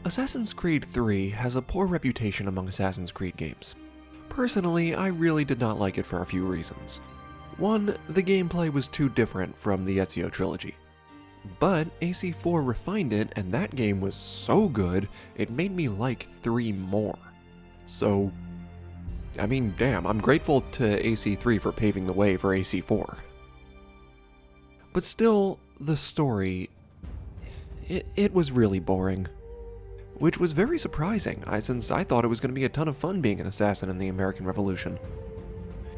Assassin's Creed 3 has a poor reputation among Assassin's Creed games. Personally, I really did not like it for a few reasons. One, the gameplay was too different from the Ezio trilogy. But AC4 refined it, and that game was so good, it made me like 3 more. So, I mean, damn, I'm grateful to AC3 for paving the way for AC4. But still, the story, it was really boring. Which was very surprising, since I thought it was going to be a ton of fun being an assassin in the American Revolution.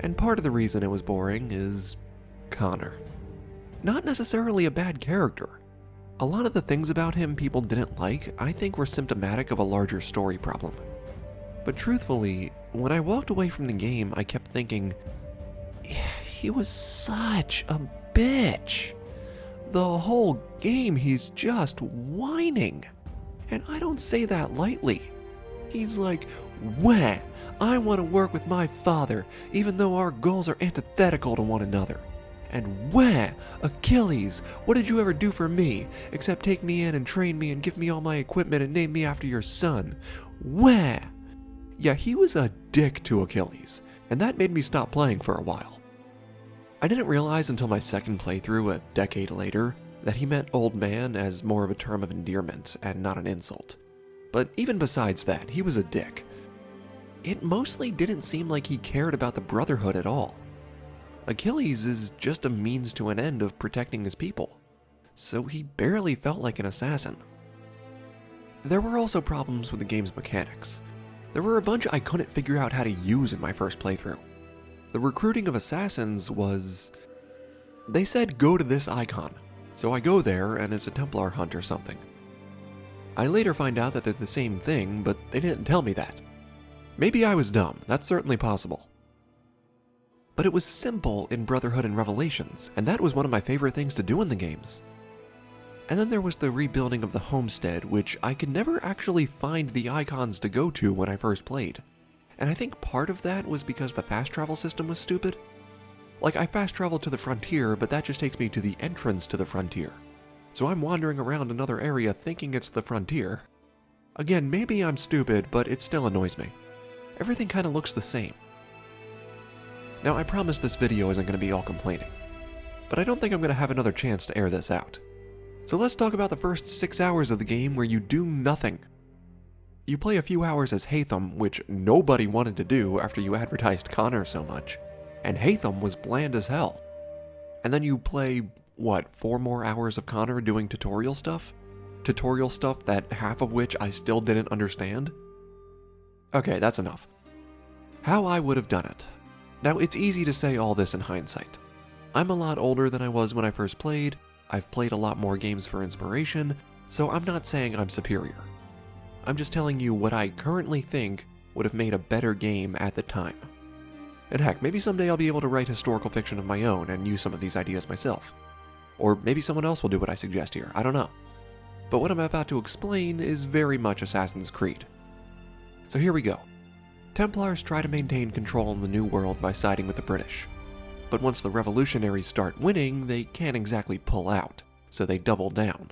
And part of the reason it was boring is Connor. Not necessarily a bad character. A lot of the things about him people didn't like, I think were symptomatic of a larger story problem. But truthfully, when I walked away from the game, I kept thinking, he was such a bitch. The whole game he's just whining. And I don't say that lightly. He's like, "Wah, I want to work with my father, even though our goals are antithetical to one another. And wah, Achilles, what did you ever do for me, except take me in and train me and give me all my equipment and name me after your son? Wah." Yeah, he was a dick to Achilles, and that made me stop playing for a while. I didn't realize until my second playthrough a decade later that he meant old man as more of a term of endearment and not an insult. But even besides that, he was a dick. It mostly didn't seem like he cared about the Brotherhood at all. Achilles is just a means to an end of protecting his people, so he barely felt like an assassin. There were also problems with the game's mechanics. There were a bunch I couldn't figure out how to use in my first playthrough. The recruiting of assassins was... They said go to this icon. So I go there, and it's a Templar hunt or something. I later find out that they're the same thing, but they didn't tell me that. Maybe I was dumb, that's certainly possible. But it was simple in Brotherhood and Revelations, and that was one of my favorite things to do in the games. And then there was the rebuilding of the homestead, which I could never actually find the icons to go to when I first played. And I think part of that was because the fast travel system was stupid. Like, I fast traveled to the frontier, but that just takes me to the entrance to the frontier. So I'm wandering around another area thinking it's the frontier. Again, maybe I'm stupid, but it still annoys me. Everything kind of looks the same. Now, I promise this video isn't going to be all complaining, but I don't think I'm going to have another chance to air this out. So let's talk about the first 6 hours of the game where you do nothing. You play a few hours as Hatham, which nobody wanted to do after you advertised Connor so much. And Hatham was bland as hell. And then you play, 4 more hours of Connor doing tutorial stuff? Tutorial stuff that half of which I still didn't understand? Okay, that's enough. How I would have done it. Now, it's easy to say all this in hindsight. I'm a lot older than I was when I first played, I've played a lot more games for inspiration, so I'm not saying I'm superior. I'm just telling you what I currently think would have made a better game at the time. And heck, maybe someday I'll be able to write historical fiction of my own and use some of these ideas myself. Or maybe someone else will do what I suggest here, I don't know. But what I'm about to explain is very much Assassin's Creed. So here we go. Templars try to maintain control in the New World by siding with the British. But once the revolutionaries start winning, they can't exactly pull out, so they double down.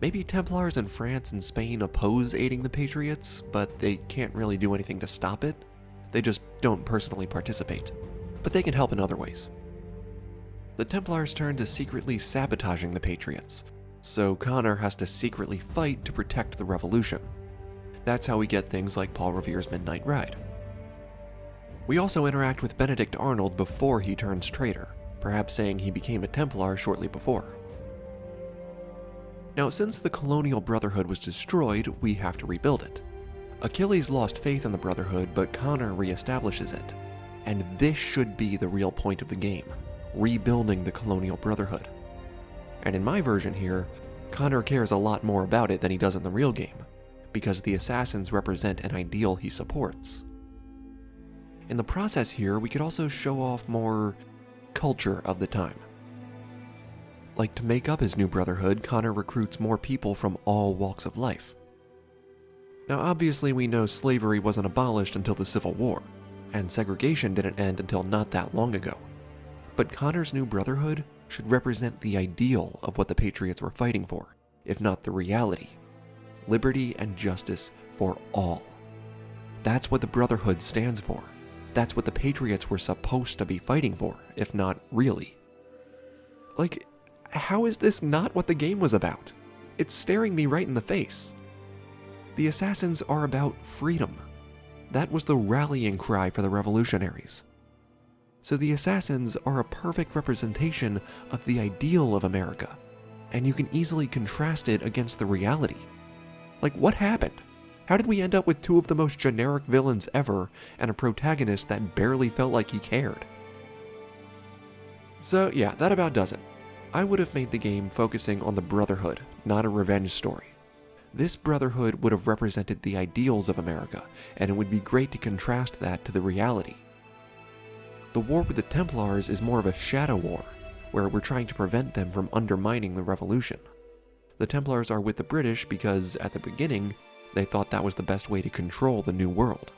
Maybe Templars in France and Spain oppose aiding the Patriots, but they can't really do anything to stop it. They just don't personally participate, but they can help in other ways. The Templars turn to secretly sabotaging the Patriots, so Connor has to secretly fight to protect the revolution. That's how we get things like Paul Revere's Midnight Ride. We also interact with Benedict Arnold before he turns traitor, perhaps saying he became a Templar shortly before. Now, since the Colonial Brotherhood was destroyed, we have to rebuild it. Achilles lost faith in the Brotherhood, but Connor reestablishes it. And this should be the real point of the game, rebuilding the Colonial Brotherhood. And in my version here, Connor cares a lot more about it than he does in the real game, because the assassins represent an ideal he supports. In the process here, we could also show off more culture of the time. Like, to make up his new Brotherhood, Connor recruits more people from all walks of life. Now, obviously we know slavery wasn't abolished until the Civil War, and segregation didn't end until not that long ago. But Connor's new Brotherhood should represent the ideal of what the Patriots were fighting for, if not the reality. liberty and justice for all. That's what the Brotherhood stands for. That's what the Patriots were supposed to be fighting for, if not really. Like, how is this not what the game was about? It's staring me right in the face. The Assassins are about freedom. That was the rallying cry for the revolutionaries. So the Assassins are a perfect representation of the ideal of America, and you can easily contrast it against the reality. Like, what happened? How did we end up with two of the most generic villains ever and a protagonist that barely felt like he cared? So yeah, that about does it. I would have made the game focusing on the Brotherhood, not a revenge story. This Brotherhood would have represented the ideals of America, and it would be great to contrast that to the reality. The war with the Templars is more of a shadow war, where we're trying to prevent them from undermining the revolution. The Templars are with the British because, at the beginning, they thought that was the best way to control the New World.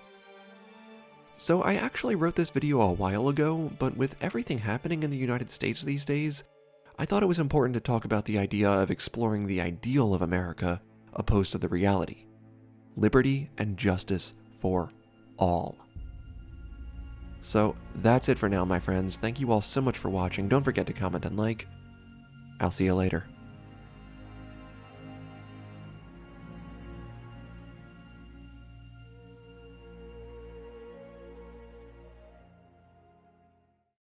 So I actually wrote this video a while ago, but with everything happening in the United States these days, I thought it was important to talk about the idea of exploring the ideal of America opposed to the reality. Liberty and justice for all. So that's it for now, my friends. Thank you all so much for watching. Don't forget to comment and like. I'll see you later.